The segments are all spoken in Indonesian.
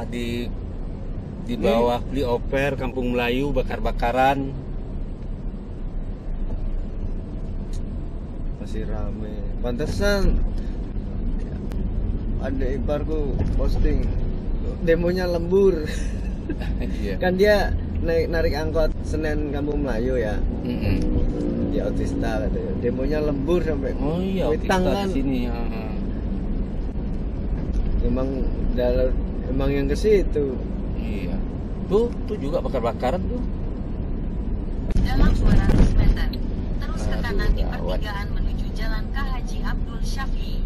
di bawah flyover Kampung Melayu bakar-bakaran. Masih rame. Pantesan ada iparku posting demonya lembur. Iya. Kan dia narik angkot Senen Kampung Melayu ya. Di Otista katanya. Demonya lembur sampai Oh iya, Witang Otista kan. di sini. Emang yang ke situ. Iya. Tuh juga bakar-bakaran tuh. Dalam 200 meter, terus ke Aduh, kanan di gawat. pertigaan menuju Jalan K Haji Abdul Syafi'i.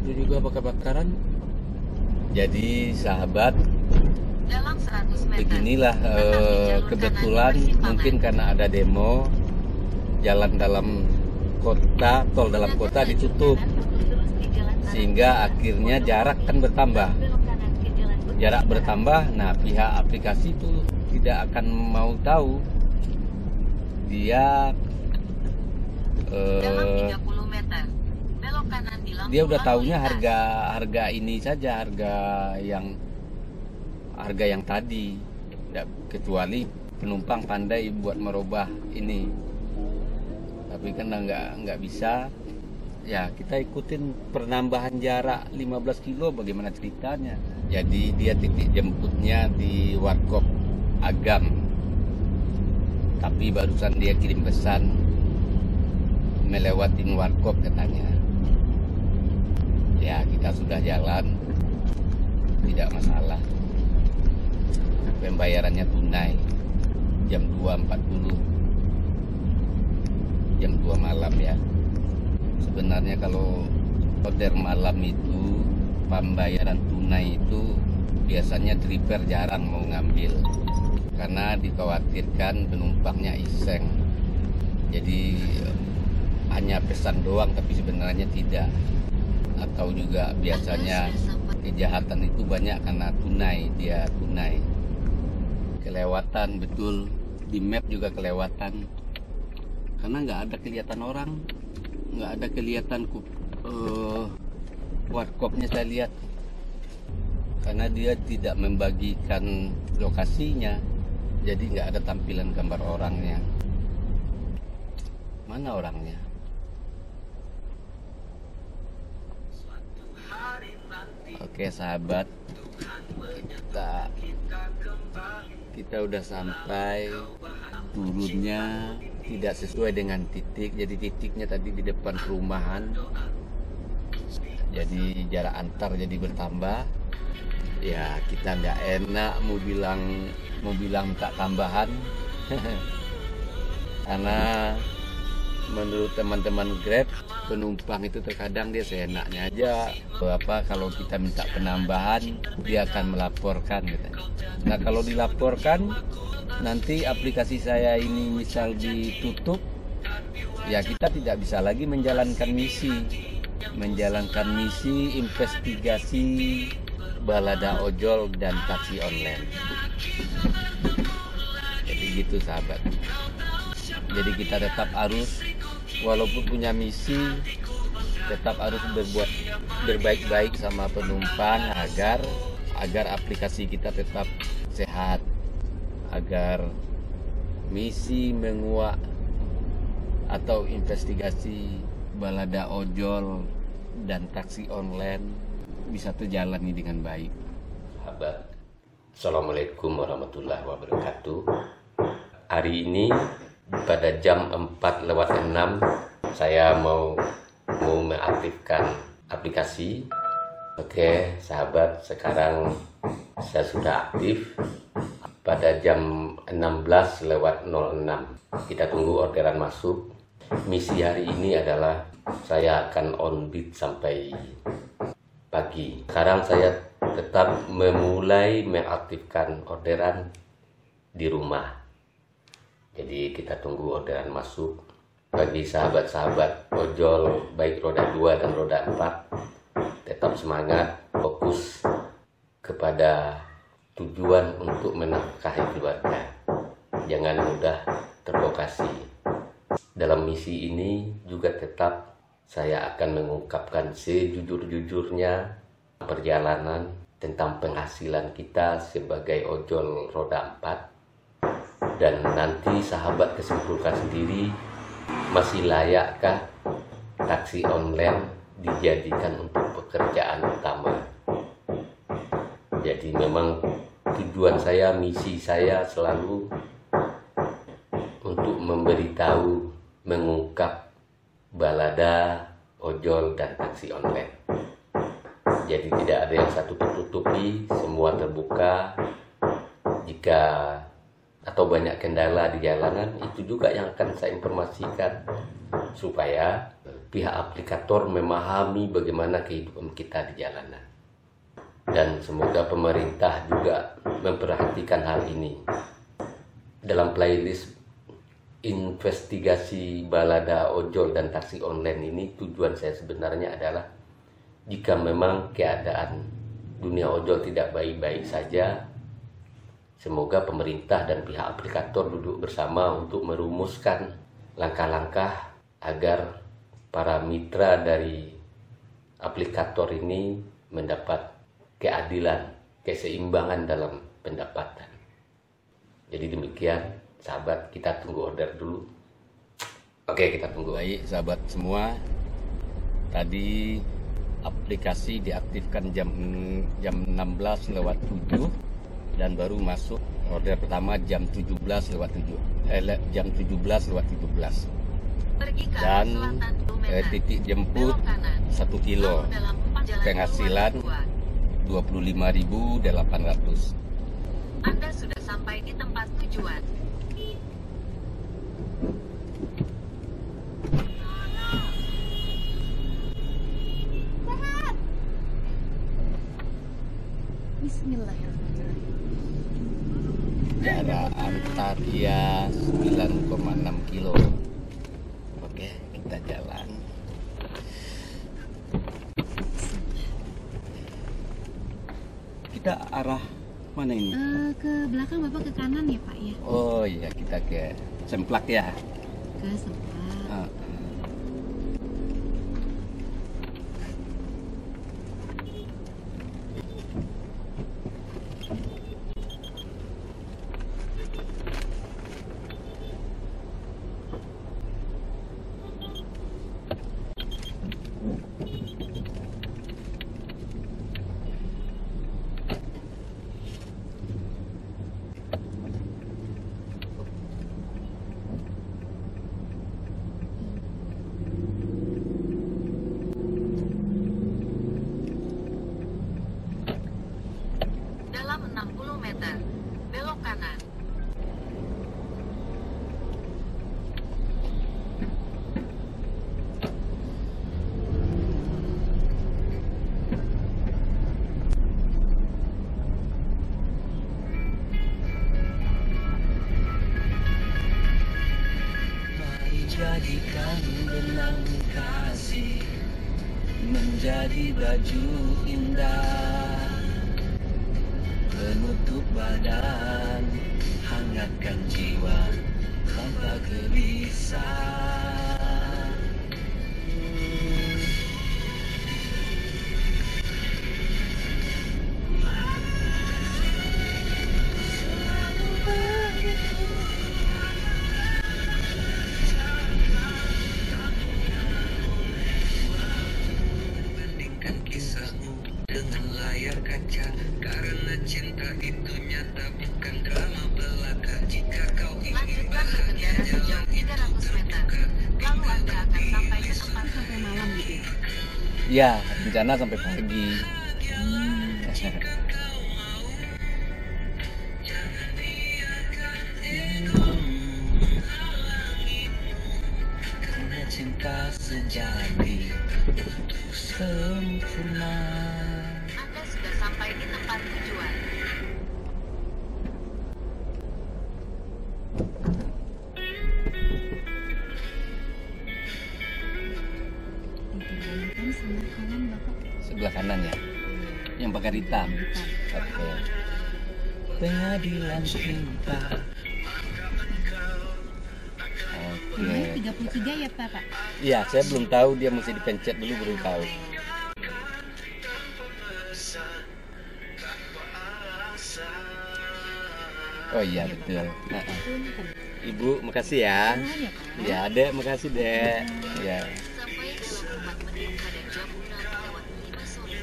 Itu juga bakar-bakaran. Jadi sahabat, Dalam 100 meter, beginilah tetap di jalur kebetulan kanan di persimpangan. mungkin karena ada demo, jalan dalam kota, tol dalam kota ditutup, sehingga akhirnya jarak kan bertambah. Jarak bertambah, nah pihak aplikasi itu tidak akan mau tahu. Dia Dalam 30 meter, belok kanan di lampu dia udah lalu taunya lintas. harga ini saja, harga yang tadi. Nggak, kecuali penumpang pandai buat merubah ini, tapi kan nggak bisa. Ya kita ikutin penambahan jarak 15 kilo, bagaimana ceritanya. Jadi dia titik jemputnya di Warkop Agam, tapi barusan dia kirim pesan melewatin Warkop katanya. Ya kita sudah jalan, tidak masalah. Pembayarannya tunai jam 2.40, jam 2 malam ya. Sebenarnya kalau order malam itu pembayaran tunai itu biasanya driver jarang mau ngambil karena dikhawatirkan penumpangnya iseng. Jadi hanya pesan doang tapi sebenarnya tidak. Atau juga biasanya kejahatan itu banyak karena dia tunai. Kelewatan betul, di map juga kelewatan. Karena nggak ada kelihatan orang, nggak ada kelihatan warkopnya saya lihat. Karena dia tidak membagikan lokasinya, jadi nggak ada tampilan gambar orangnya. Mana orangnya? Oke sahabat, kita udah sampai. Turunnya tidak sesuai dengan titik, jadi titiknya tadi di depan perumahan, jadi jarak antar jadi bertambah. Ya kita nggak enak mau bilang minta tambahan karena menurut teman-teman Grab, penumpang itu terkadang dia seenaknya aja. Kalau kita minta penambahan, dia akan melaporkan katanya. Nah kalau dilaporkan, nanti aplikasi saya ini misal ditutup, ya kita tidak bisa lagi menjalankan misi investigasi balada ojol dan taksi online. Jadi gitu sahabat. Jadi kita tetap harus, walaupun punya misi, tetap harus berbaik-baik sama penumpang agar aplikasi kita tetap sehat, agar misi menguak atau investigasi balada ojol dan taksi online bisa terjalani dengan baik. Sahabat, Assalamualaikum warahmatullahi wabarakatuh. Hari ini pada jam 4:06 saya mau mengaktifkan aplikasi. Oke sahabat, sekarang saya sudah aktif. Pada jam 16:06 kita tunggu orderan masuk. Misi hari ini adalah saya akan on beat sampai pagi. Sekarang saya tetap memulai mengaktifkan orderan di rumah. Jadi kita tunggu orderan masuk. Bagi sahabat-sahabat ojol baik roda 2 dan roda 4, tetap semangat, fokus kepada tujuan untuk menafkahi keluarga. Jangan mudah terprovokasi. Dalam misi ini juga tetap saya akan mengungkapkan sejujur-jujurnya perjalanan tentang penghasilan kita sebagai ojol roda 4, dan nanti sahabat kesimpulkan sendiri, masih layakkah taksi online dijadikan untuk pekerjaan utama. Jadi memang tujuan saya, misi saya selalu untuk memberitahu, mengungkap balada, ojol, dan taksi online. Jadi tidak ada yang satu tertutupi, semua terbuka. Jika atau banyak kendala di jalanan, itu juga yang akan saya informasikan supaya pihak aplikator memahami bagaimana kehidupan kita di jalanan. Dan semoga pemerintah juga memperhatikan hal ini. Dalam playlist investigasi balada, ojol, dan taksi online ini, tujuan saya sebenarnya adalah jika memang keadaan dunia ojol tidak baik-baik saja, semoga pemerintah dan pihak aplikator duduk bersama untuk merumuskan langkah-langkah agar para mitra dari aplikator ini mendapat keadilan, keseimbangan dalam pendapatan. Jadi demikian, sahabat, kita tunggu order dulu. Oke, kita tunggu. Baik sahabat semua, tadi aplikasi diaktifkan jam 16:07 dan baru masuk order pertama jam 17:07, jam 17:17. Pergi ke arah Dan selatan 2 meter. titik jemput Belok kanan. 1 kilo, Lalu dalam 4 jalan penghasilan keluar 25.800. Anda sudah sampai di tempat tujuan. Bismillahirrahmanirrahim. Jarak antar ya 9,6 kilo. Oke, kita jalan. Kita arah mana ini? Ke belakang Bapak, ke kanan ya Pak ya? Oh iya, kita ke Semplak ya. Ke Semplak. Ah. Dalam 60 meter, belok kanan. Mari jadikan benang kasih menjadi baju indah, menutup badan, hangatkan jiwa tanpa gelisah. Bandingkan kisahmu dengan layar kaca, karena cinta itu nyata bukan drama belaka. Jika kau ingin Lanjutkan berkendara sejauh 300 meter. Lalu Anda akan sampai ke tempat Sampai malam gitu ya? Ya, rencana sampai pagi. karena cinta sejati sempurna. Anda sudah sampai di tempat tujuan. Diperbolehkan sebelah kanan Bapak. Sebelah kanan ya. Yang pakai hitam. Hitam. Oke. Pengadilan cinta. Nomor Oke. 33 ya Pak? Iya, saya belum tahu, dia mesti dipencet dulu baru tahu. Oh iya betul. Ibu makasih ya. Ya Dek, makasih Dek. Ya. Sampai 24 menit pada jam 6:05 sore.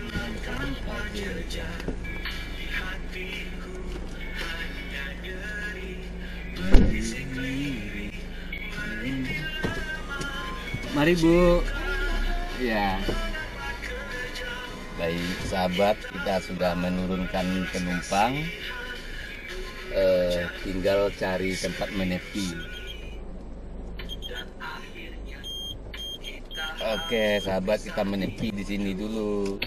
Mari Bu. Ya. Baik sahabat, kita sudah menurunkan penumpang. Tinggal cari tempat menepi. Oke sahabat, kita menepi di sini dulu.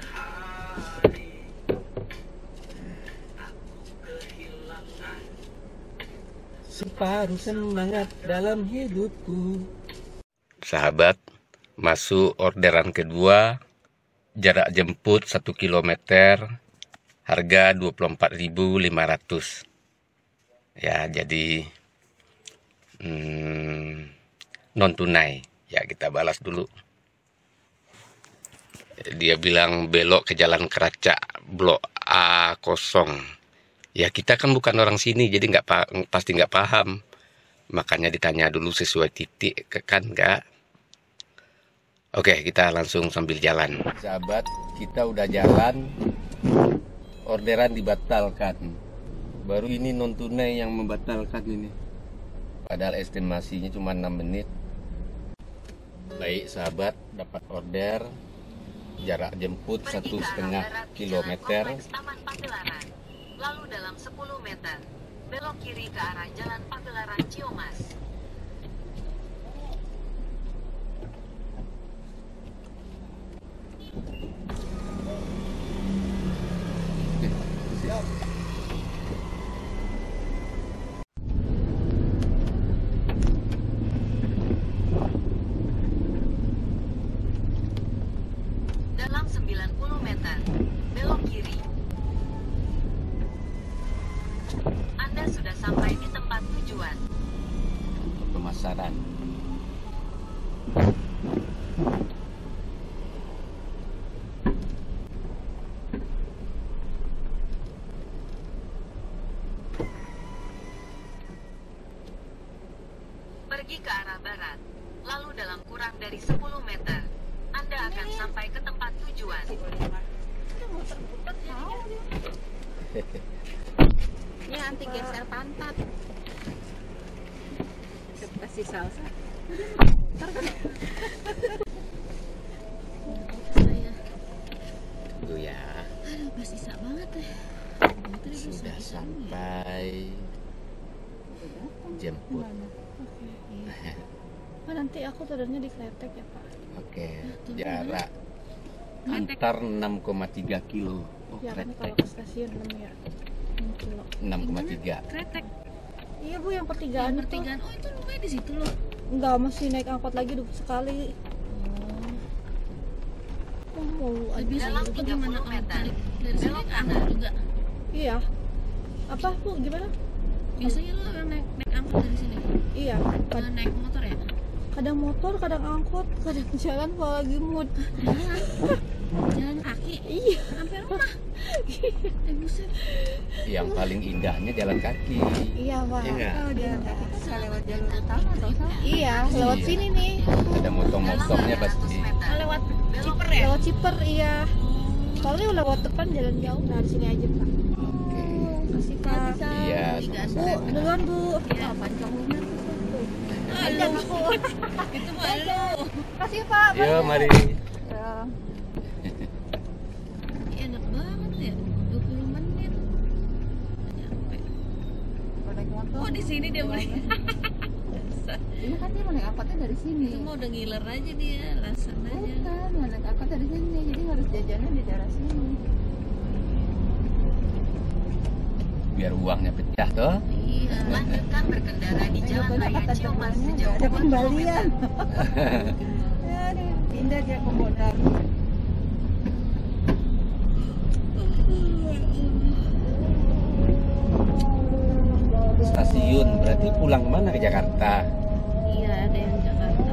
Separuh semangat dalam hidupku. Sahabat, masuk orderan kedua, jarak jemput 1 km, harga 24.500. Ya, jadi non tunai. Ya, kita balas dulu. Dia bilang belok ke Jalan Keraca, Blok A0. Ya, kita kan bukan orang sini, jadi pasti nggak paham. Makanya ditanya dulu sesuai titik, kan nggak? Oke, kita langsung sambil jalan. Sahabat, kita udah jalan, orderan dibatalkan. Baru ini non tunai yang membatalkan ini. Padahal estimasinya cuma 6 menit. Baik sahabat, dapat order, jarak jemput 1,5 kilometer. Taman Pagelaran. Lalu dalam 10 meter, belok kiri ke arah Jalan Pagelaran Ciumas. Dalam 90 meter, belok kiri. Anda sudah sampai di tempat tujuan. Untuk pemasaran. Pergi ke arah barat, lalu dalam kurang dari 10 meter, Anda akan sampai ke tempat tujuan. Ini anti geser pantat. Kasih salsa. Itu ya. Aduh, pasti sak banget deh. Sudah sampai jemput. Pak, nanti aku turunnya di Kletek ya Pak. Oke, jarak antar 6,3 kilo. Oh, Ya kan kalau Kretek ke stasiun 6 ya. 6 kilo. 6,3. Kretek. Iya Bu, yang pertigaan itu. Oh itu rumahnya di situ loh. Enggak, masih naik angkot lagi sekali. Oh, mau Lebih Dalam itu gimana 30 meter, dari sini belok ke Anda juga. Iya. Apa Bu, gimana? Biasanya lo naik angkot dari sini. Iya, Naik motor ya? kadang motor, kadang angkot, kadang jalan kalau lagi mood. Jalan kaki. Iya. Sampai rumah. Buset. Yang paling indahnya jalan kaki. Iya Pak. Iya nggak? Oh, dia Lewat jalur utama atau sama? Iya, lewat Iya. sini nih. Ada motong-motongnya pasti. Lewat Ciper ya? Lewat Ciper, iya. Soalnya lewat depan jalan jauh. Nah, di sini aja Pak. Oke. Kasih Kak. Iya, Bu, duluan Bu. Apaan kamu? Ada aku. Itu malu. Kasih Pak. Yo, mari. Enak banget ya. 20 menit. Nyampe. Oh di sini dia beli. Ini kan dia mau naik angkotnya dari sini. Itu mau udah ngiler aja dia, lasan aja. Bukan, mau naik angkot dari sini, jadi harus jajannya di daerah sini. Biar uangnya pecah toh. Iya. Lanjutkan berkendara di Jalan Raya Ciumas sejauh Ada 2 kembalian. kilometer. Ya, pindah dia ke Bodar. Stasiun berarti pulang mana ke Jakarta? Iya ada yang Jakarta.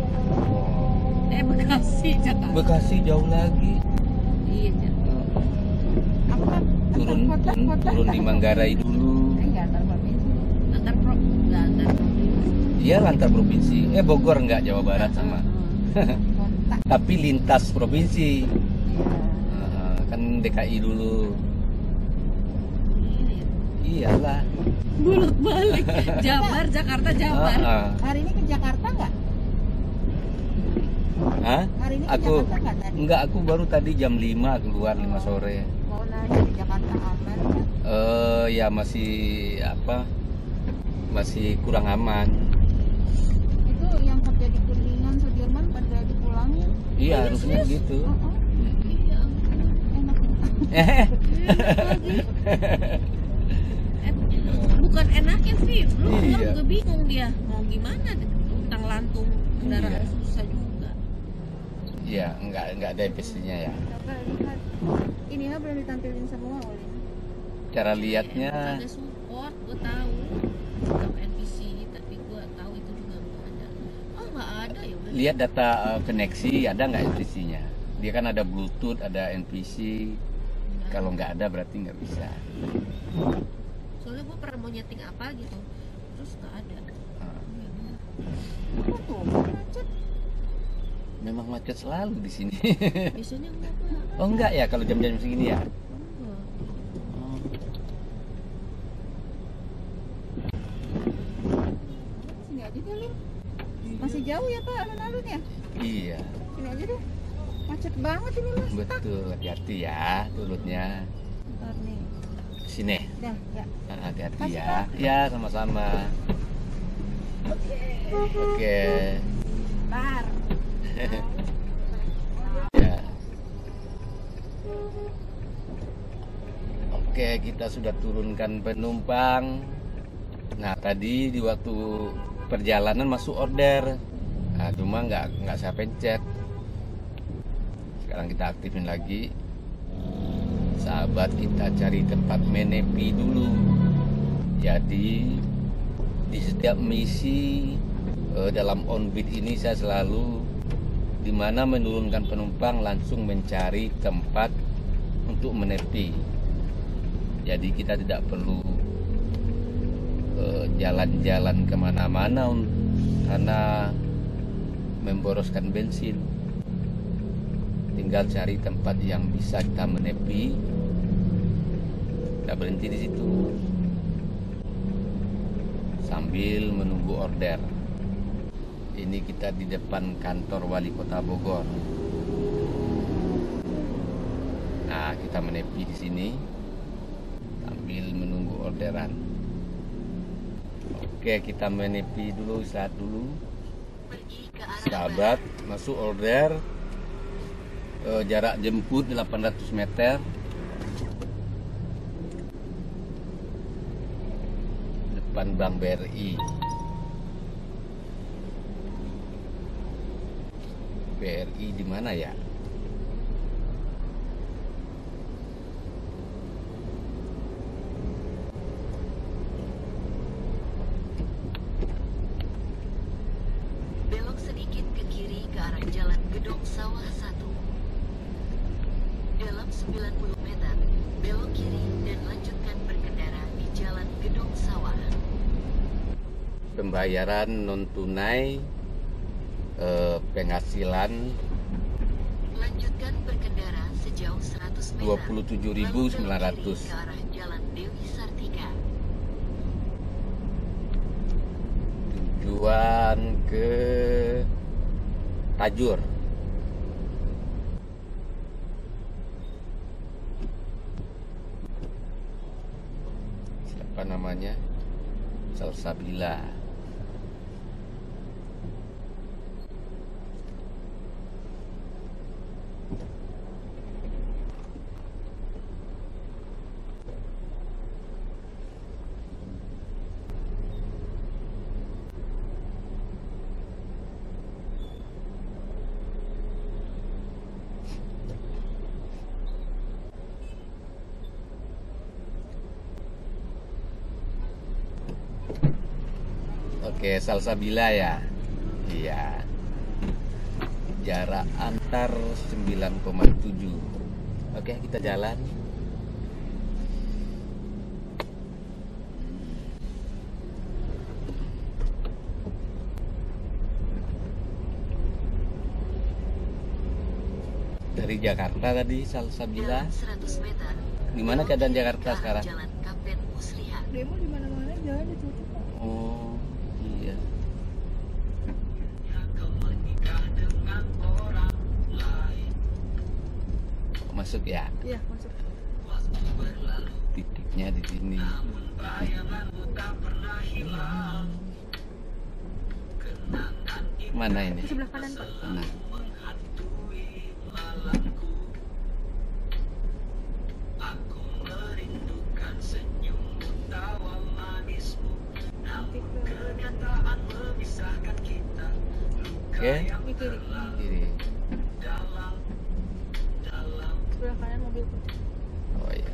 Bekasi Jakarta. Bekasi jauh lagi. Iya Jakarta. Apa? Turun di Manggarai dulu. Iya, antar provinsi. antar provinsi. Iya antar provinsi. Bogor enggak, Jawa Barat sama. Kontak. Tapi lintas provinsi. Iya. Kan DKI dulu. Iya. Iyalah. Bolak balik. Jabar, Jakarta, Jabar. Hari ini ke Jakarta nggak? Hah? Hari ini ke Aku Jakarta nggak tadi? enggak, aku baru tadi jam 5 keluar 5 sore. Mau nanya di Jakarta aman nggak? Ya masih masih kurang aman. Itu yang kerja di Kuningan, Sudirman pada dipulangin. Iya, harusnya gitu. Iya. Enak. Bukan enaknya sih, lu pulang Iya. juga bingung dia mau gimana, tentang lantung kendaraan Iya. susah juga. Iya, enggak ada NPC-nya ya. Coba lihat. Ini mah belum ditampilin semua oleh. Cara lihatnya Ada support, gue tahu tentang NPC, tapi gue tahu itu juga nggak ada. Oh nggak ada ya udah. lihat data koneksi, ada nggak NPC-nya. Dia kan ada Bluetooth, ada NPC. Kalau nggak ada berarti nggak bisa. Soalnya gue pernah mau nyeting apa gitu, terus nggak ada. Apa tuh? Macet. Memang macet selalu di sini. Biasanya enggak Pak. Oh enggak ya kalau jam-jam segini ya? Enggak. Sini aja deh, Lim. Masih jauh ya Pak alun-alun ya? Iya, Sini aja deh. Macet banget ini Mas. betul. Hati-hati ya turutnya. Ntar nih. Sini. Dah, ya. Hati-hati Makasih, ya. Pak. Ya, sama-sama. Oke. Ntar. Ya. Oke, kita sudah turunkan penumpang. Nah, tadi di waktu perjalanan masuk order. Nah, cuma nggak saya pencet. Sekarang kita aktifin lagi. Sahabat, kita cari tempat menepi dulu. Jadi di setiap misi dalam onboard ini saya selalu dimana menurunkan penumpang langsung mencari tempat untuk menepi. Jadi kita tidak perlu jalan-jalan kemana-mana karena memboroskan bensin. Tinggal cari tempat yang bisa kita menepi. Kita berhenti di situ sambil menunggu order. Ini kita di depan kantor Wali Kota Bogor. Nah, kita menepi di sini sambil menunggu orderan. Oke, kita menepi dulu, istirahat dulu. Pergi ke arah Sahabat, masuk order. Jarak jemput 800 meter. Depan Bank BRI. BRI di mana ya? belok sedikit ke kiri ke arah Jalan Gedong Sawah 1. Dalam 90 meter, belok kiri dan lanjutkan berkendara di Jalan Gedong Sawah. Pembayaran non tunai, penghasilan Lanjutkan berkendara sejauh 100 meter. 27.900. Lalu belok kiri ke arah Jalan Dewi Sartika. tujuan ke Tajur. Siapa namanya? Salsabila. Oke, Salsabila ya. Iya. Jarak antar 9,7. Oke, kita jalan. Dari Jakarta tadi Salsabila. Dalam 100 meter, Gimana keadaan belok Jakarta kiri ke arah sekarang? Jalan Kapten Muslihat. Demo di mana-mana jalan ditutup Pak. Oh iya. Masuk ya. Iya, masuk. Titiknya di sini. Mana ini? Di sebelah kanan Pak. Nah. Oke, Di kiri. kiri. Sebelah kanan mobil putih. Oh iya.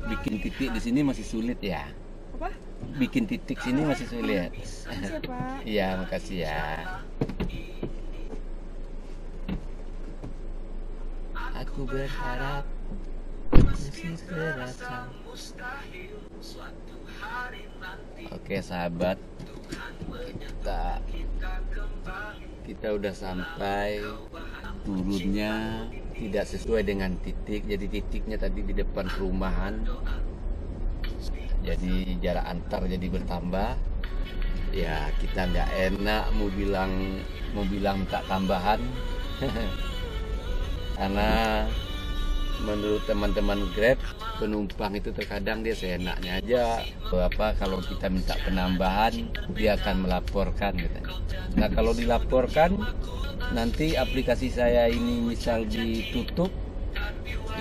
Bikin titik di sini masih sulit ya. Apa? Bikin titik sini masih sulit. Makasih ya Pak. Iya, makasih ya. Aku berharap masih terasa. Oke sahabat, kita udah sampai. Turunnya tidak sesuai dengan titik, jadi titiknya tadi di depan perumahan, jadi jarak antar jadi bertambah. Ya kita nggak enak mau bilang minta tambahan karena menurut teman-teman Grab, penumpang itu terkadang dia seenaknya aja. Kalau kita minta penambahan, dia akan melaporkan katanya. Nah kalau dilaporkan, nanti aplikasi saya ini misal ditutup,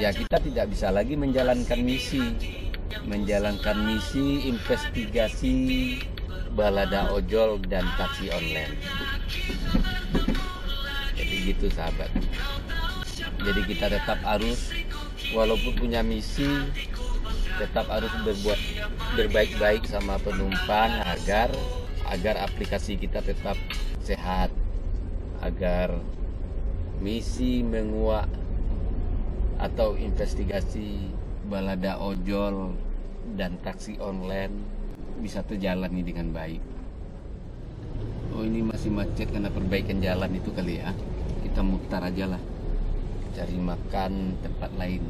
ya kita tidak bisa lagi menjalankan misi investigasi balada ojol dan taksi online. Jadi gitu sahabat. Jadi kita tetap harus, walaupun punya misi, tetap harus berbaik-baik sama penumpang agar aplikasi kita tetap sehat, agar misi menguak atau investigasi balada ojol dan taksi online bisa terjalani dengan baik. Oh ini masih macet karena perbaikan jalan itu kali ya. Kita mutar aja lah, cari makan tempat lain.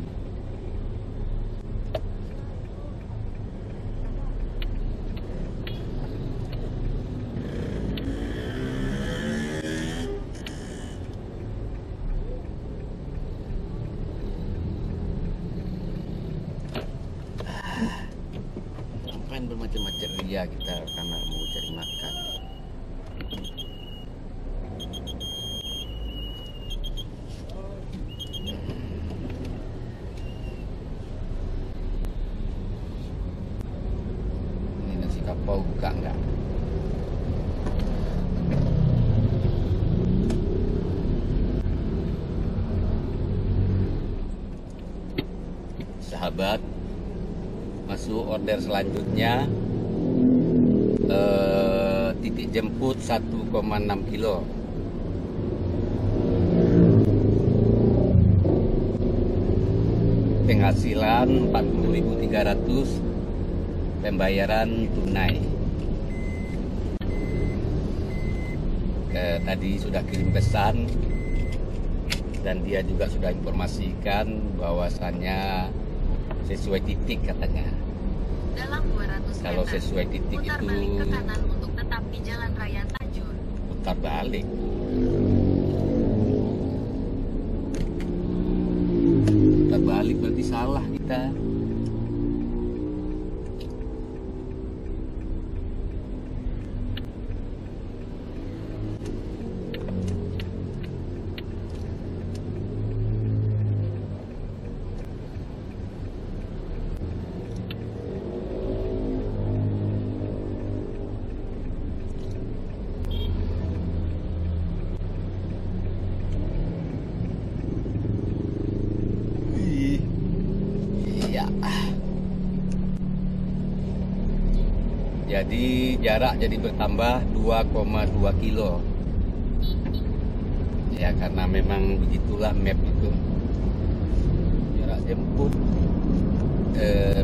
Ngapain bermacam-macam ria kita karena mau cari makan. Ini nasi kapau buka enggak? Sahabat, masuk order selanjutnya, titik jemput 1,6 kilo. Penghasilan 40.300, pembayaran tunai. Tadi sudah kirim pesan dan dia juga sudah informasikan bahwasannya sesuai titik katanya. Dalam 200 Kalau meter, sesuai titik putar itu balik ke kanan untuk tetap di Jalan Raya Tajur. putar balik. Putar balik berarti salah kita. Iya. Jadi jarak jadi bertambah 2,2 kilo. Ya karena memang begitulah map itu. Jarak jemput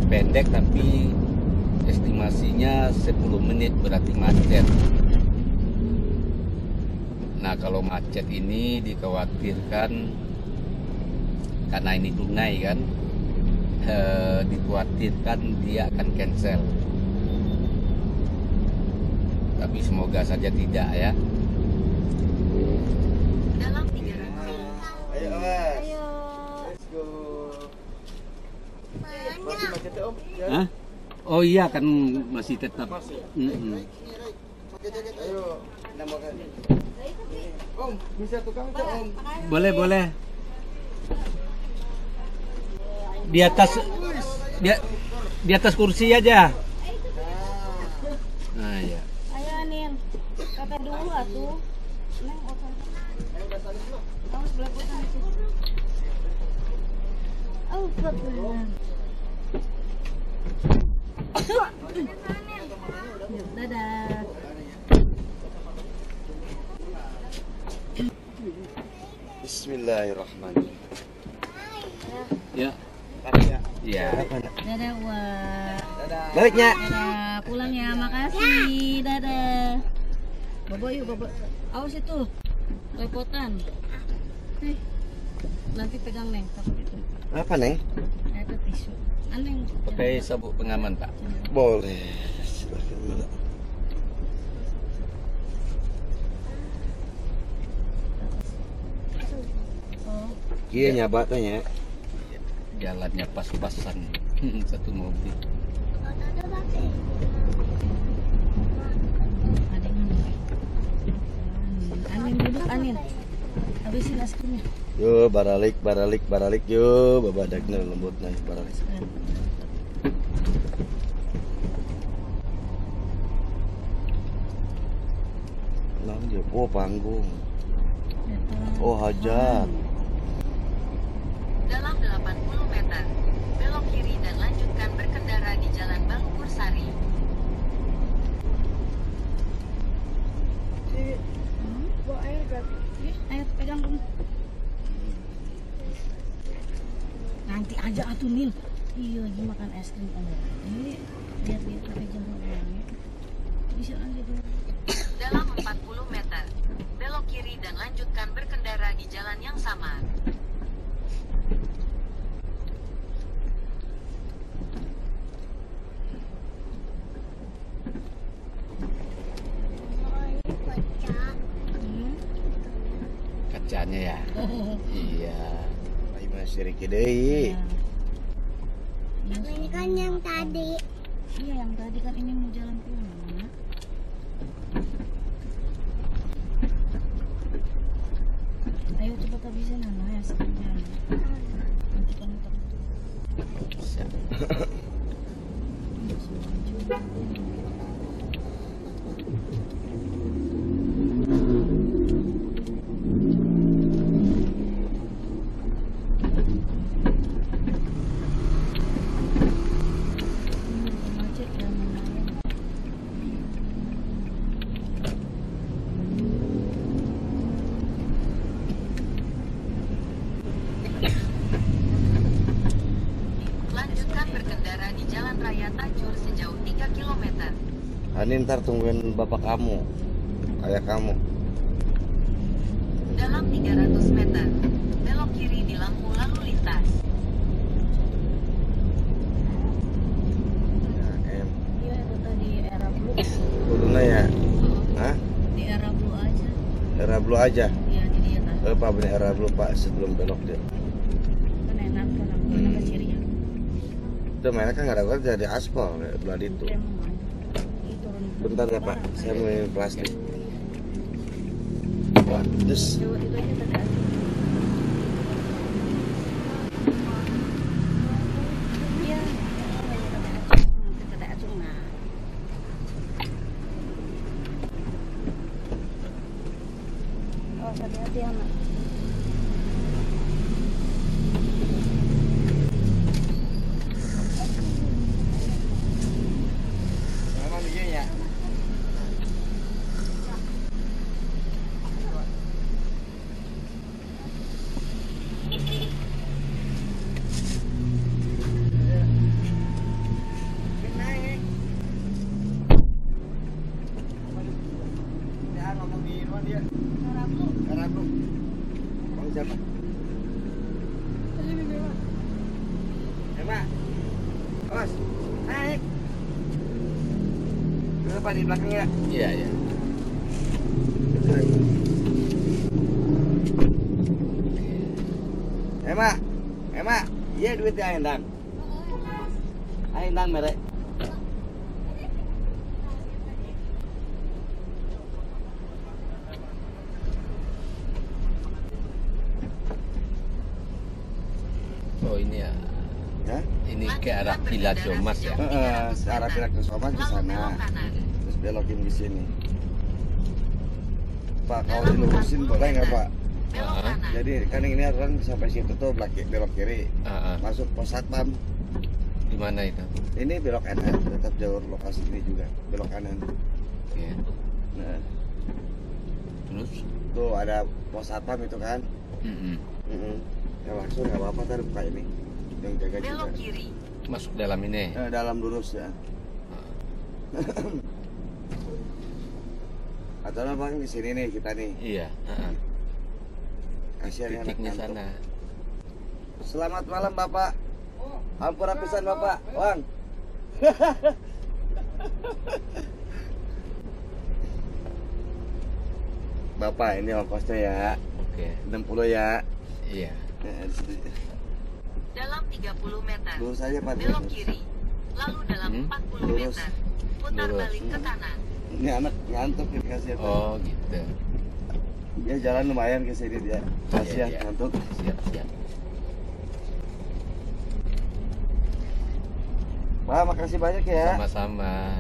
pendek tapi estimasinya 10 menit berarti macet. Nah kalau macet ini dikhawatirkan karena ini tunai kan, dikhawatirkan dia akan cancel. Tapi semoga saja tidak ya. Dalam 300. Ayo Mas. Ayo. Let's go. Masih macet ya, Om? Ya. Hah? Oh iya kan masih tetap. Masih. Ayo, kita makan. Om, bisa tukang cak Om? Boleh boleh. Di atas di atas kursi aja. Nah ya. Ayo Anin. Kata dulu atuh. Neng oke. Kamu sebelah sana situ. Oh, betul. Dadah. Bismillahirrahmanirrahim. Ya. Ya. Dadah, Wak. Baliknya. Dadah, pulang ya, makasih. Dadah. Bobo yuk, Bobo. Awas itu. Repotan. Nanti pegang Neng, takut itu. Apa Neng? Itu tisu. Aneng. Pakai sabuk pengaman Pak. Boleh. Silahkan Mbak. Oh, Iya nyabat tanya. Jalannya pas-pasan satu mobil. Anin duduk, Anin. Habisin es krimnya. Yo baralik yo babadakna lembutna baralik. Nah dia oh panggung. Oh hajat. Dalam 80 meter, belok kiri dan lanjutkan berkendara di Jalan Bangkur Sari. Bawa air berarti. Ayo pegang dulu. Nanti aja atuh Nil. Iya lagi makan es krim ini. Lihat pakai jam berapa. Bisa aja dulu. Dalam 40 meter, belok kiri dan lanjutkan berkendara di jalan yang sama. Kacanya ya. Iya. Ai masih riki deui. Ini kan yang tadi. Iya yang tadi kan ini mau jalan pulang. Ayo cepat habisin Nana ya sekarang. Nanti kan Siap. macet dan lumayan. Lanjutkan berkendara di Jalan Raya Tajur sejauh 3 km. Anin ntar tungguin bapak kamu. Ayah kamu. Dalam 300 meter, belok kiri di lampu lalu lintas. Ya, em. Iya itu tadi era blue. Kuduna ya. Hah? Di era blue aja. Era blue aja. Iya di dia kan. Pak bener era blue Pak sebelum belok dia. Kan enak kan aku enak kecilnya. Itu mainnya kan nggak ada kerja di aspal ya, belah itu. Bentar ya Pak, saya mau minum plastik. Pak, terus Itu aja tadi aja. Iya. Tadi acung nah. Oh, hati-hati anak. sama dia ya. Era blue Siapa? Emang, awas, naik. Kenapa di belakang ya? Iya, iya. Emak, iya duitnya Endang. Endang merek. Oh ini ya. Ya? Ini ke arah Villa Jomas ya. Arah Villa Jomas ke sana. Terus belokin di sini. Pak, kalau dilurusin boleh nggak Pak? Jadi kan ini orang sampai situ tuh belok kiri, masuk pos satpam. Di mana itu? Ini belok kanan, tetap jalur lokasi ini juga belok kanan. Oke. Nah, Terus? tuh ada pos satpam itu kan. Ya langsung nggak apa-apa tadi buka ini, yang jaga juga. Belok kiri. Masuk dalam ini. Dalam lurus ya. Atau bang di sini nih kita nih. Iya. Kasihan Titiknya anak sana. Selamat malam Bapak. Ampura pisan Bapak, Bang. Bapak ini ongkosnya ya. Oke. 60 ya. Iya. Dalam 30 meter. Lurus aja Pak. Belok kiri. Lalu dalam 40 Lurus. meter. Putar Lurus. balik ke kanan. Ini anak ngantuk ya kasihan. Oh gitu. Dia jalan lumayan ke sini dia. Kasihan Iya, iya. ngantuk. Siap. Pak, makasih banyak ya. Sama-sama.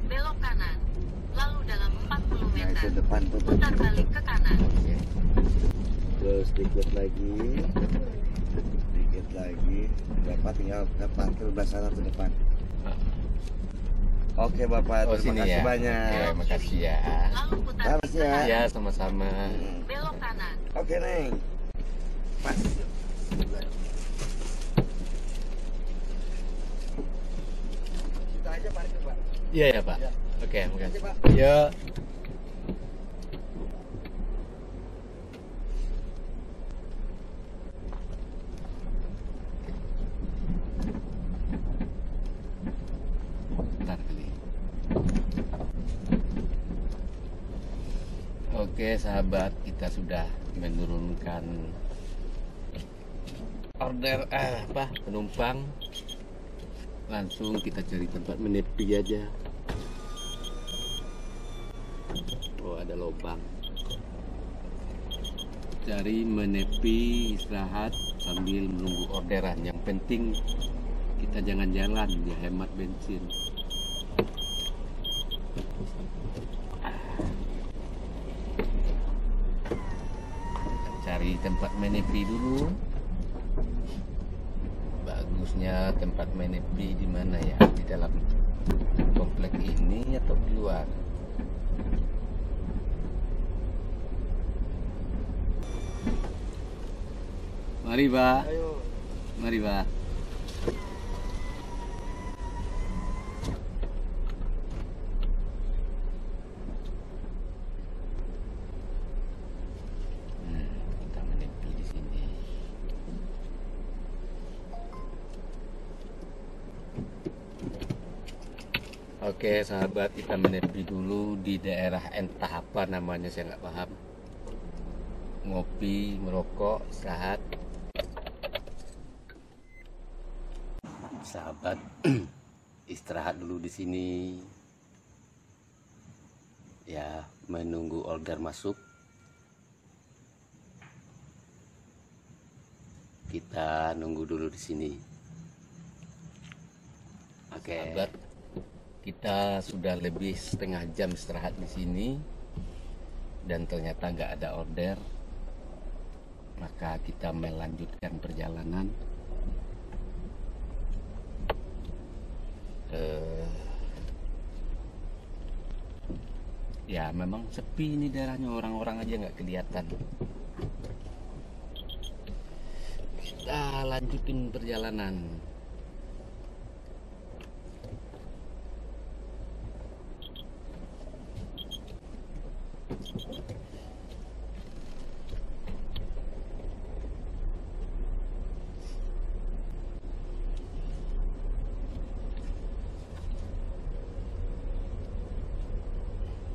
Belok kanan. Lalu dalam 40 Nah meter. itu depan tuh. Putar balik ke kanan. Terus sedikit lagi. Bapak tinggal ke parkir belah sana tuh depan. Oke Bapak, Oh terima sini kasih ya. banyak. Oke, makasih ya. Lalu putar balik Makasih ke ya. kanan. Ya sama-sama. Belok kanan. Oke Neng. Pas. Kita aja parkir Pak. Iya ya Pak. Oke, makasih. Pak. Ya. Bentar kali. Oke sahabat, kita sudah menurunkan order penumpang. Langsung kita cari tempat menepi aja. Oh ada lubang. Cari menepi, istirahat sambil menunggu orderan. Yang penting kita jangan jalan, ya hemat bensin. Cari tempat menepi dulu. Bagusnya tempat menepi di mana ya? Di dalam komplek ini atau di luar? Mari, Pak. Ayo. Mari, Pak. Kita menepi di sini. Oke sahabat, kita menepi dulu di daerah entah apa namanya, saya nggak paham. Ngopi, merokok, istirahat. Sahabat, istirahat dulu di sini. Ya, menunggu order masuk. Kita nunggu dulu di sini. Oke. Sahabat, kita sudah lebih setengah jam istirahat di sini dan ternyata nggak ada order. Maka kita melanjutkan perjalanan. Ya memang sepi ini daerahnya, orang-orang aja nggak kelihatan. Kita lanjutin perjalanan.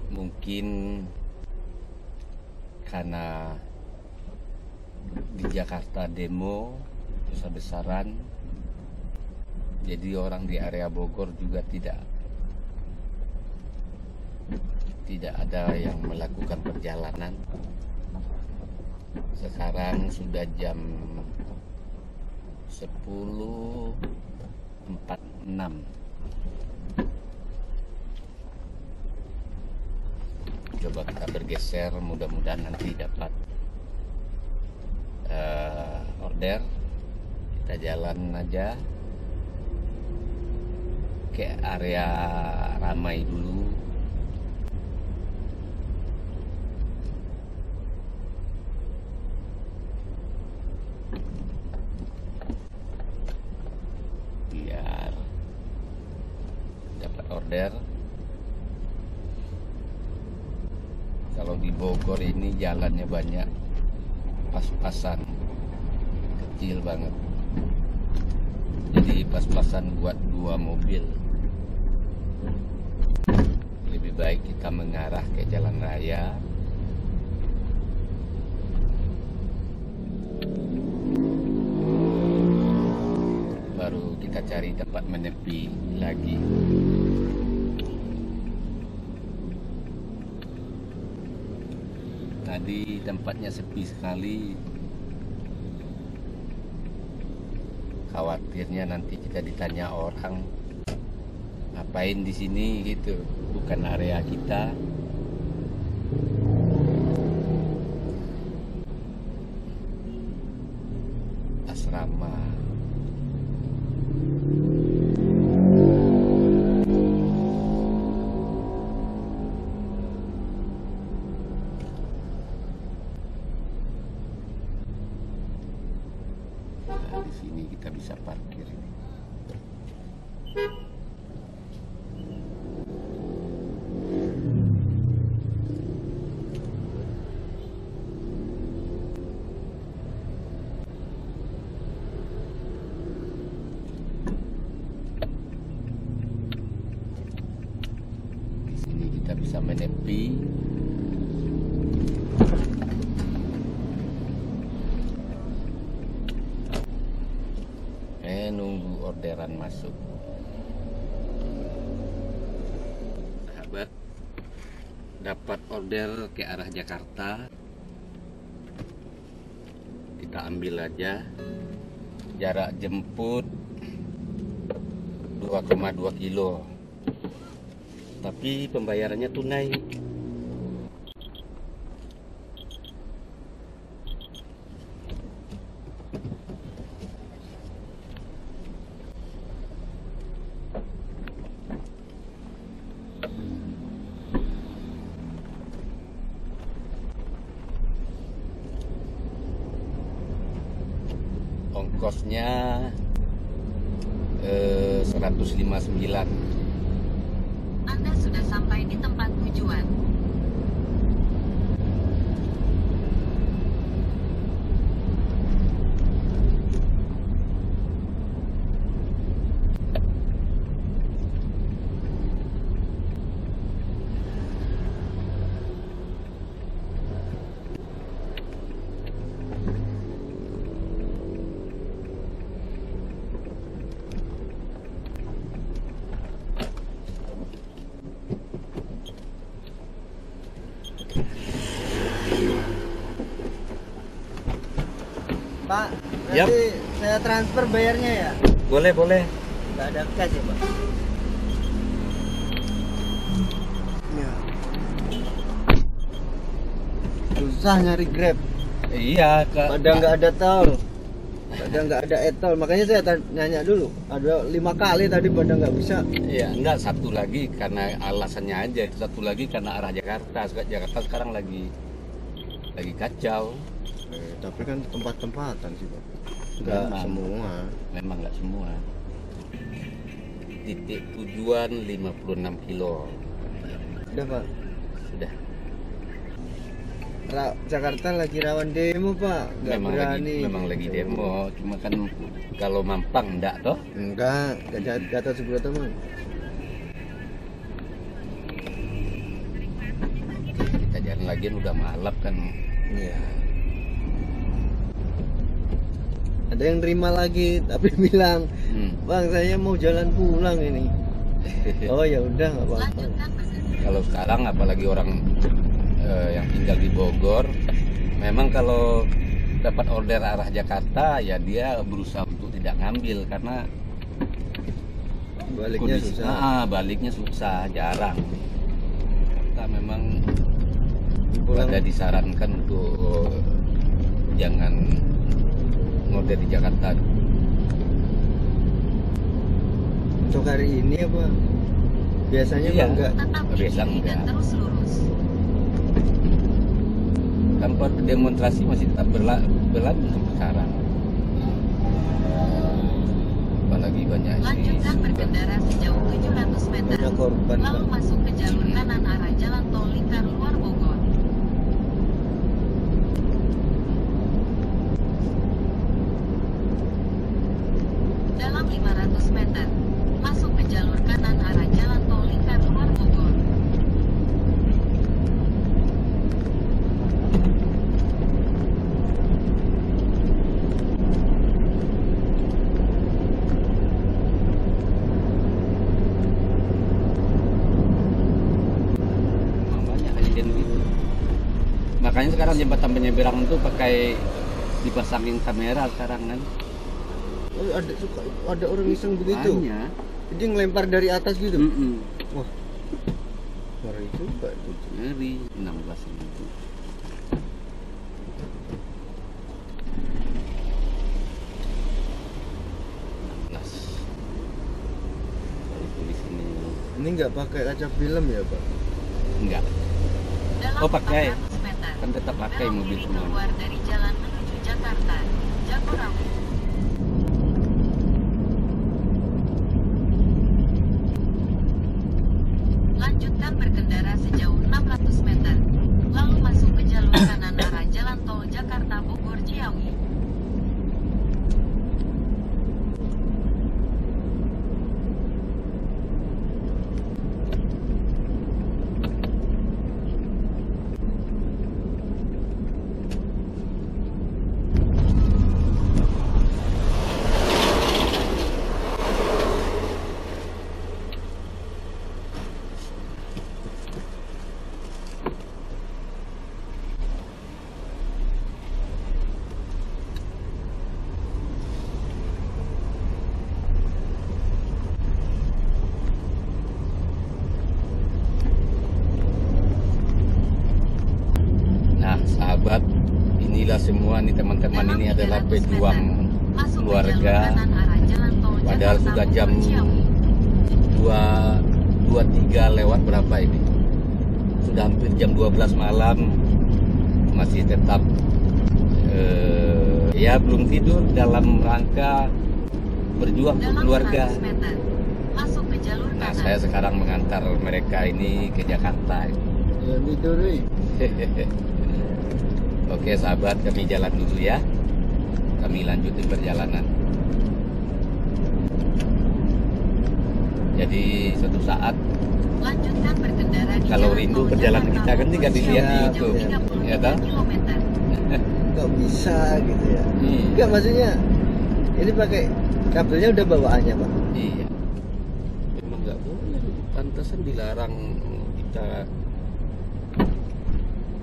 Mungkin karena di Jakarta demo besar-besaran, jadi orang di area Bogor juga tidak ada yang melakukan perjalanan. Sekarang sudah jam 10.46. Coba kita bergeser, mudah-mudahan nanti dapat order. Kita jalan aja ke area ramai dulu. Biar dapat order. Kalau di Bogor ini jalannya banyak pas-pasan, kecil banget. Jadi pas-pasan buat 2 mobil. Lebih baik kita mengarah ke jalan raya. Baru kita cari tempat menepi lagi. Tadi tempatnya sepi sekali. Khawatirnya nanti kita ditanya orang ngapain di sini gitu, bukan area kita. Asrama. Di sini kita bisa parkir ini. Di sini kita bisa menepi. Nunggu orderan masuk. Sahabat, dapat order ke arah Jakarta. Kita ambil aja. Jarak jemput 2,2 kilo. Tapi pembayarannya tunai. Ongkosnya 159. Anda sudah sampai di tempat tujuan. Pak, nanti saya transfer bayarnya ya? Boleh, boleh. Nggak ada cash ya, Pak? Ya. Susah nyari Grab. Iya, Kak. Padahal nggak ada tol. Padahal nggak ada e-tol. Makanya saya nanya dulu. Ada 5 kali tadi pada nggak bisa. Iya, enggak, satu lagi karena alasannya aja. Satu lagi karena arah Jakarta. Jakarta sekarang lagi kacau. Tapi kan tempat-tempatan sih, Pak. Enggak semua. Memang nggak semua. Titik tujuan 56 kilo. Udah Pak. Sudah. Jakarta lagi rawan demo Pak, nggak berani. Memang lagi demo, cuma kan kalau Mampang enggak toh? Enggak tahu sebelah teman. Kita jalan lagi udah malam kan. Iya. Ada yang terima lagi tapi bilang, Bang saya mau jalan pulang ini. Oh ya udah nggak apa-apa. Kalau sekarang apalagi orang yang tinggal di Bogor, memang kalau dapat order arah Jakarta ya dia berusaha untuk tidak ngambil karena baliknya susah. Baliknya susah, jarang. Kita memang ada disarankan untuk jangan ngorder di Jakarta. Untuk hari ini apa? Biasanya iya, enggak. Biasa enggak. Tanpa demonstrasi masih tetap berlanjut sampai sekarang. Apalagi banyak Lanjutkan berkendara sejauh 700 meter. Lalu masuk ke jalur kanan arah jalan tol lingkar luar Bogor. Dalam 500 meter, masuk ke jalur kanan arah jalan tol lingkar luar Bogor. Makanya sekarang jembatan penyeberangan itu pakai dipasangin kamera sekarang kan. Oh, ada orang iseng begitu. Banyak. Jadi ngelempar dari atas gitu. Wah. Ngeri juga itu. Ngeri 16 itu. Ini nggak pakai kaca film ya Pak? Enggak. Oh pakai. Kan tetap pakai mobil semua. Keluar dari jalan menuju Jakarta, Jagorawi. Lanjutkan berkendara sejauh 600 meter, lalu masuk ke jalur kanan arah jalan tol Jakarta Bogor Ciawi. Sahabat, inilah semua nih teman-teman, ini adalah pejuang keluarga. Padahal sudah jam 2.3 lewat berapa ini? Sudah hampir jam 12 malam masih tetap ya belum tidur dalam rangka berjuang untuk keluarga. Nah, saya sekarang mengantar mereka ini ke Jakarta. Ya tidur. Oke sahabat, kami jalan dulu ya. Kami lanjutin perjalanan. Jadi suatu saat kalau rindu perjalanan kita kan tinggal dilihat di YouTube, ya toh? Kok bisa gitu ya? Enggak, maksudnya ini pakai kabelnya udah bawaannya Pak? Iya. Memang nggak boleh, pantasan dilarang, kita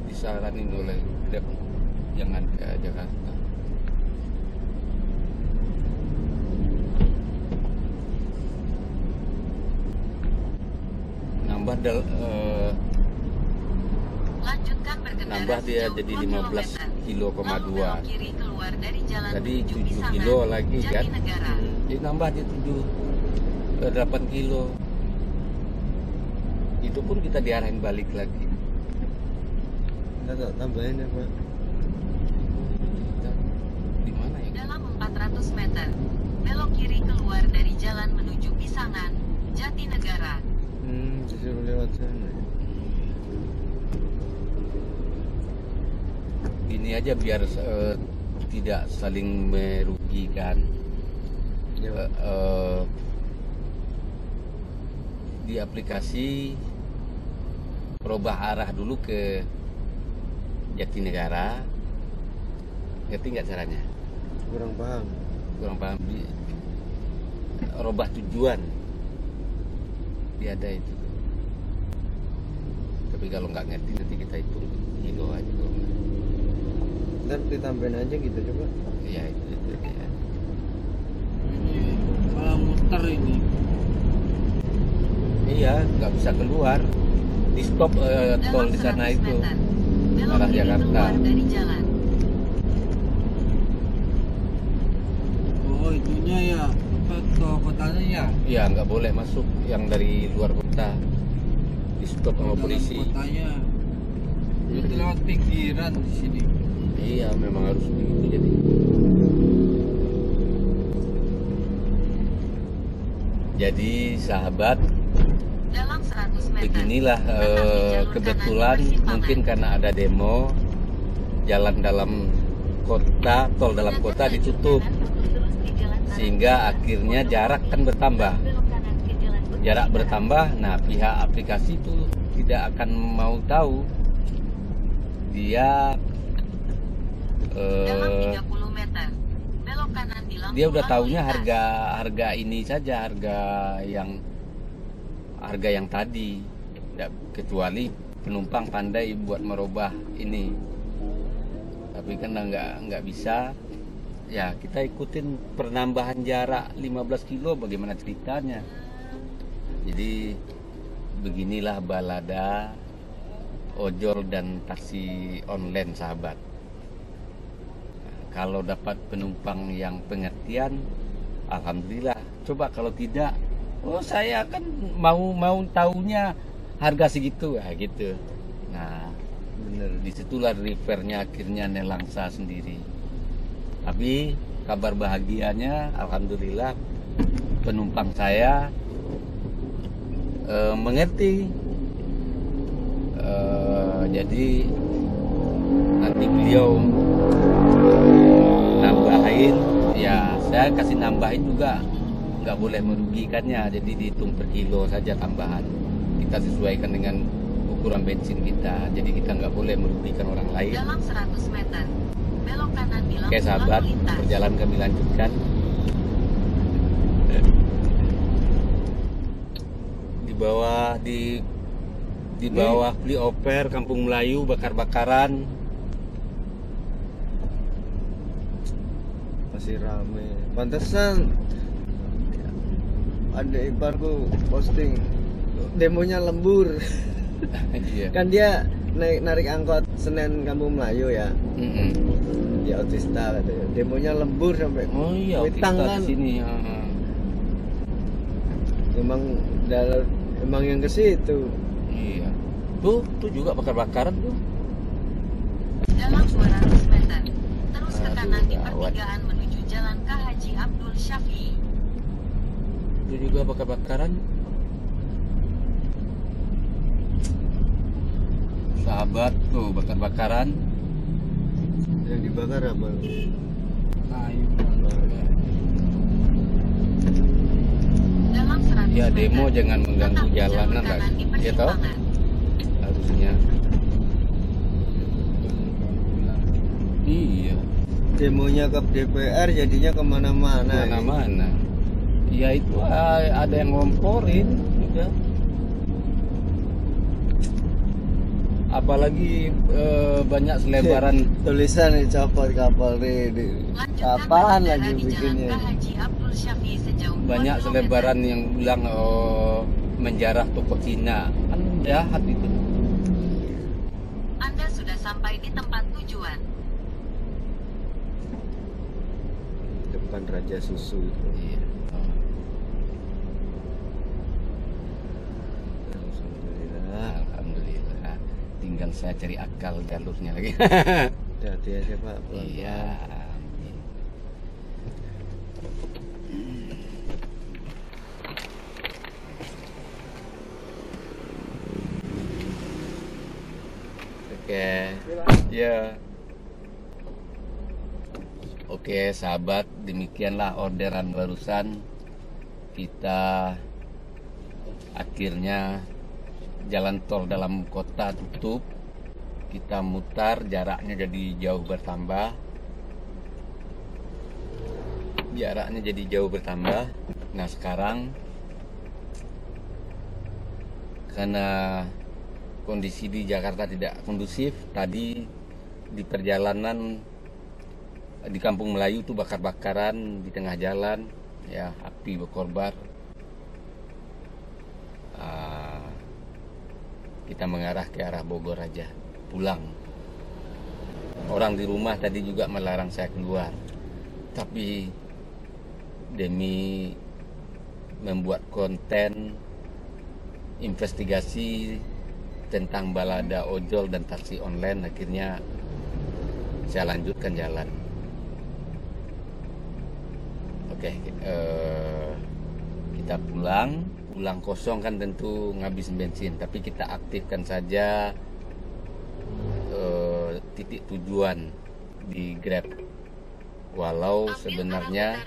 disaranin oleh Grab jangan ke Jakarta. Nambah dia jadi 15,2 kilo. Tadi 7 kilo lagi kan. Jadi nambah di 8 kilo. Itu pun kita diarahin balik lagi. Enggak tambahin ya Pak. Di mana ya? Dalam 400 meter. Belok kiri keluar dari jalan menuju Pisangan, Jatinegara. Disuruh lewat sana. Ini aja biar tidak saling merugikan. Di aplikasi rubah arah dulu ke Jatinegara. Ngerti nggak caranya? Kurang paham. Rubah tujuan dia ada itu. Tapi kalau nggak ngerti nanti kita hitung kilo aja. Ntar ditambahin aja gitu coba. Iya itu ya. Ini malah muter ini. Iya, nggak bisa keluar. Di stop tol di sana itu. Arah Jakarta. Dari jalan. Oh itunya ya, ke kotanya ya? Iya, nggak boleh masuk yang dari luar kota. Di stop sama polisi. Kotanya. Itu lewat pinggiran di sini. Iya, memang harus begitu jadi. Jadi sahabat, Dalam 100 meter. beginilah kebetulan mungkin karena ada demo jalan dalam kota, tol dalam kota ditutup sehingga akhirnya jarak kan bertambah. Jarak bertambah, nah pihak aplikasi itu tidak akan mau tahu. Dia Dalam 30 meter. Belok kanan di lampu dia udah lalu taunya lintas. harga ini saja, harga yang tadi. Kecuali penumpang pandai buat merubah ini, tapi kan nggak bisa. Ya kita ikutin penambahan jarak 15 kilo, bagaimana ceritanya. Jadi beginilah balada ojol dan taksi online sahabat. Kalau dapat penumpang yang pengertian, alhamdulillah. Coba kalau tidak, oh saya kan mau taunya harga segitu, gitu. Nah, bener disitulah rivernya akhirnya nelangsa sendiri. Tapi kabar bahagianya, alhamdulillah penumpang saya mengerti. Jadi nanti beliau nambahin, ya saya kasih nambahin juga, nggak boleh merugikannya. Jadi dihitung per kilo saja tambahan. Kita sesuaikan dengan ukuran bensin kita. Jadi kita nggak boleh merugikan orang lain. Dalam 100 meter. Belok kanan di lampu Oke sahabat, lalu lintas. perjalanan kami lanjutkan. Di bawah flyover Kampung Melayu, bakar-bakaran. Masih rame. Pantesan ada iparku posting demonya lembur. Iya. Kan dia narik angkot Senen Kampung Melayu ya. Di Otista katanya. Demonya lembur sampai Oh iya, Witang kita kan. di sini. Emang yang ke situ. Iya. Tuh juga bakar-bakaran tuh. Dalam 200 meter. Terus ke Aduh, kanan di gawat. pertigaan menuju Jalan K. Haji Abdul Syafi'i. Itu juga bakar-bakaran. Sahabat tuh bakar-bakaran. Yang dibakar apa? Kayu. Dalam 100 Ya meter. demo jangan mengganggu tetap di jalanan jalur lah. kanan di Ya toh? persimpangan. Harusnya. Iya. Demonya ke DPR jadinya kemana-mana. Mana-mana. Ya itu ada yang ngomporin udah. Apalagi banyak selebaran Tulisan dicopot Kapolri. Lanjutkan Kapan berkendara lagi di Jalan K. bikinnya? Haji Abdul Syafi'i sejauh 2 banyak kilometer. selebaran yang bilang menjarah toko Cina. Kan jahat itu. Anda sudah sampai di tempat tujuan. Depan Raja Susu itu. Iya. Alhamdulillah. Alhamdulillah. Tinggal saya cari akal jalurnya lagi. Hati-hati aja Pak. Pelan-pelan. Iya. Ya. Oke sahabat, demikianlah orderan barusan. Kita akhirnya jalan tol dalam kota tutup. Kita mutar, jaraknya jadi jauh bertambah. Nah sekarang karena kondisi di Jakarta tidak kondusif, tadi di perjalanan di Kampung Melayu tuh bakar-bakaran di tengah jalan, ya, api berkorbar. Kita mengarah ke arah Bogor aja, pulang. Orang di rumah tadi juga melarang saya keluar, tapi demi membuat konten investigasi tentang balada ojol dan taksi online, akhirnya saya lanjutkan jalan. Oke, kita pulang kosong kan tentu ngabisin bensin, tapi kita aktifkan saja titik tujuan di Grab. Walau sebenarnya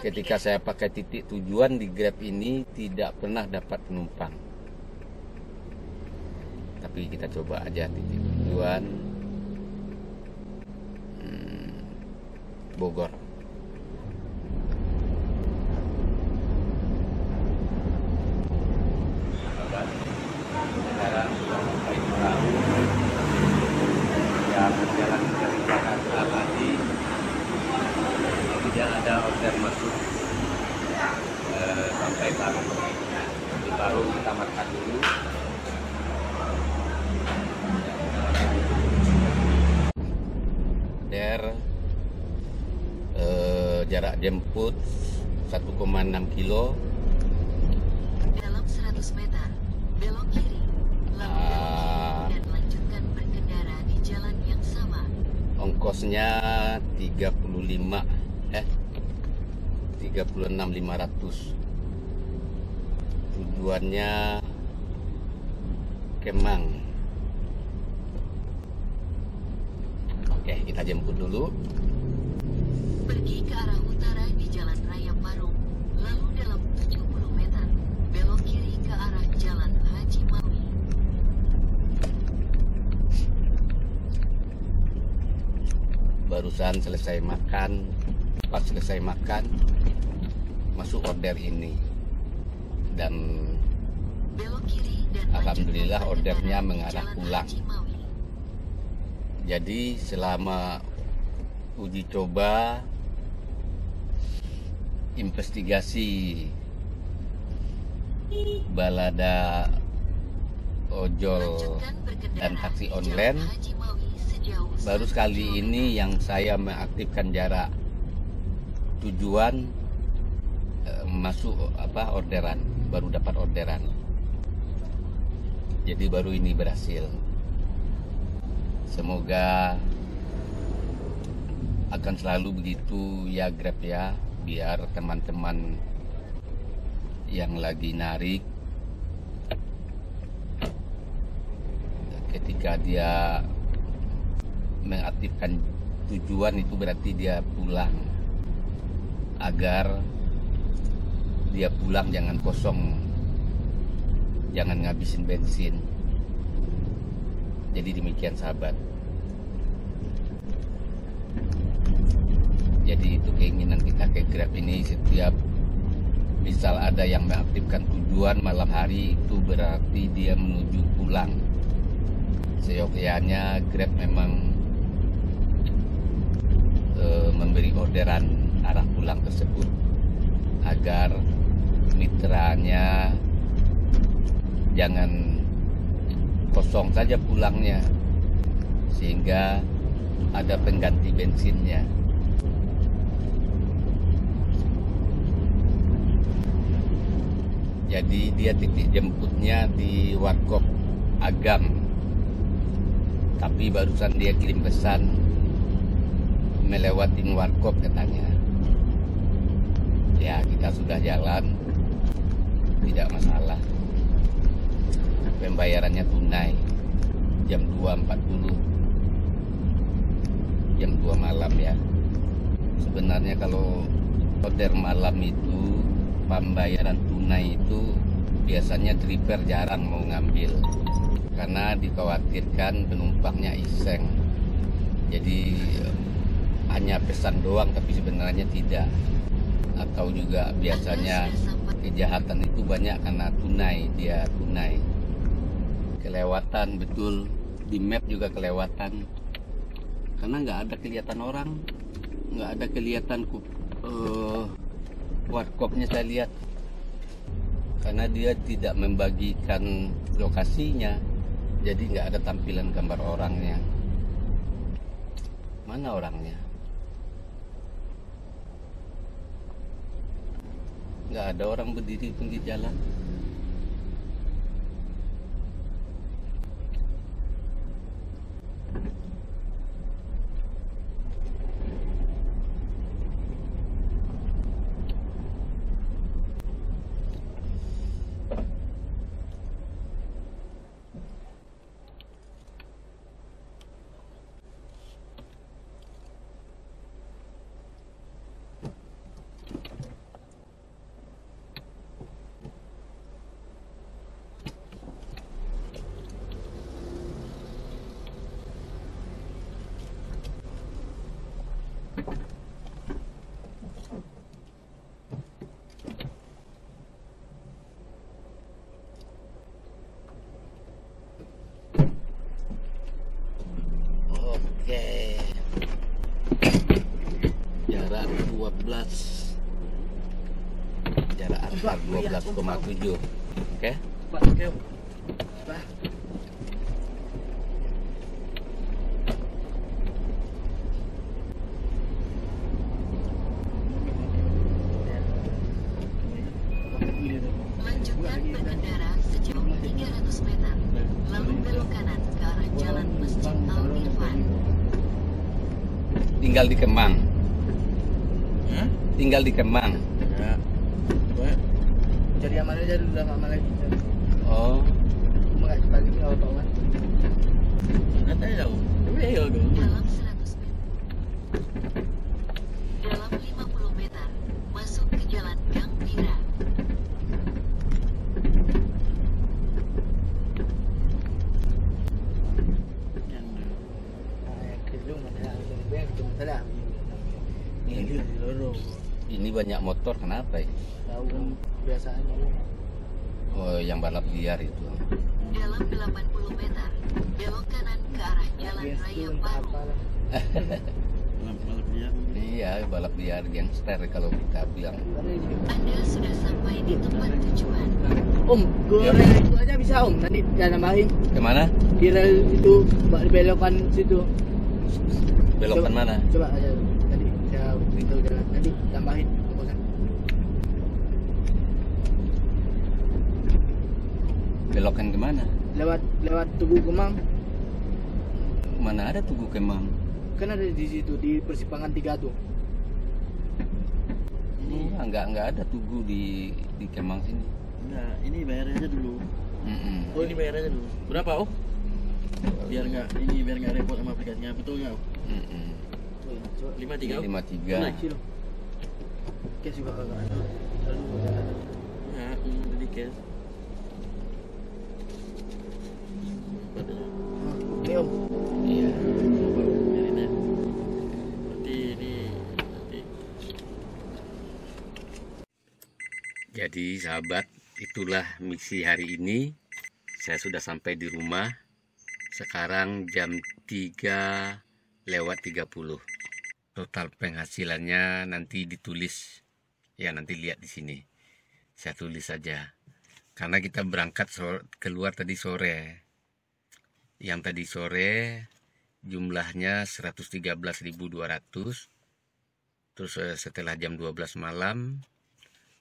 ketika saya pakai titik tujuan di Grab ini tidak pernah dapat penumpang. Tapi kita coba aja titik tujuan Bogor. Sekarang sudah sampai perahu yang berjalan dari Jakarta tadi. Tidak ada order masuk sampai Parung. Di Parung kita makan dulu. Jarak jemput 1,6 kilo. Dalam 100 meter, belok kiri, lalu belok kiri dan lanjutkan berkendara di jalan yang sama. Ongkosnya 36.500. Tujuannya Kemang. Oke, kita jemput dulu. Pergi ke arah utara di Jalan Raya Parung, lalu dalam 70 meter, belok kiri ke arah Jalan Haji Mawi. Barusan selesai makan, pas selesai makan, masuk order ini. Dan belok kiri dan alhamdulillah ordernya mengarah pulang. Jadi selama uji coba investigasi balada ojol dan taksi online, baru sekali ini yang saya mengaktifkan jarak tujuan masuk orderan, baru dapat orderan. Jadi baru ini berhasil. Semoga akan selalu begitu ya Grab ya, biar teman-teman yang lagi narik ketika dia mengaktifkan tujuan itu berarti dia pulang, agar dia pulang jangan kosong, jangan ngabisin bensin. Jadi demikian sahabat. Jadi itu keinginan kita ke Grab ini, setiap misal ada yang mengaktifkan tujuan malam hari, itu berarti dia menuju pulang. Seyogyanya Grab memang memberi orderan arah pulang tersebut agar mitranya jangan kosong saja pulangnya, sehingga ada pengganti bensinnya. Jadi dia titik jemputnya di Warkop Agam, tapi barusan dia kirim pesan melewati Warkop katanya. Ya kita sudah jalan, tidak masalah, pembayarannya tunai. jam 2.40, jam 2 malam ya. Sebenarnya kalau order malam itu pembayaran tunai itu biasanya driver jarang mau ngambil karena dikhawatirkan penumpangnya iseng. Jadi hanya pesan doang tapi sebenarnya tidak. Atau juga biasanya kejahatan itu banyak karena dia tunai. Kelewatan, betul, di map juga kelewatan karena nggak ada kelihatan orang, nggak ada kelihatan warkopnya saya lihat karena dia tidak membagikan lokasinya, jadi nggak ada tampilan gambar orangnya. Mana orangnya? Nggak ada orang berdiri pinggir jalan. Jarak antar 12,7. Oke. Lanjutkan berkendara sejauh 300 meter, lalu belok kanan ke arah jalan Masjid Al-Irfan. Tinggal di Kemang. Tinggal di Kemang. Ya. Cari yang mana aja dulu, udah nggak lagi. Oh. Nggak cepat lagi kalau tahu kan. Nanti tahu. Real dong. Dalam 100 meter. Dalam 50 meter, masuk ke jalan Gang Bira. Ini banyak motor, kenapa ya? Tahu kan biasanya. Oh, yang balap liar itu. Dalam 80 meter, belok kanan ke arah jalan raya baru. Iya, balap liar gangster kalau kita bilang. Anda sudah sampai di tempat tujuan. Om, ke rel itu aja bisa om, nanti jangan nambahin. Kemana? Di rel itu, belokan situ. Belokan mana? Coba aja, tadi saya beritahu jalan, nanti tambahin ongkosan. Belokan kemana? Lewat Tugu Kemang. Mana ada Tugu Kemang? Kan ada di situ, di persimpangan 3 tuh. Iya, nggak ada Tugu di Kemang sini. Enggak, ini bayar aja dulu. Oh, ini bayar aja dulu. Berapa, Oh? Biar nggak repot sama aplikasinya, betul nggak? 53. 53. Cash juga kalau ada. Ya, jadi cash. Ini om. Iya. Biarin ya. Berarti ini nanti. Jadi sahabat, itulah misi hari ini. Saya sudah sampai di rumah. Sekarang jam 3:30. Total penghasilannya nanti ditulis. Ya, nanti lihat di sini. Saya tulis saja. Karena kita berangkat keluar tadi sore. Yang tadi sore jumlahnya 113.200. Terus setelah jam 12 malam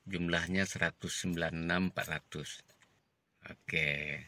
jumlahnya 196.400. Oke.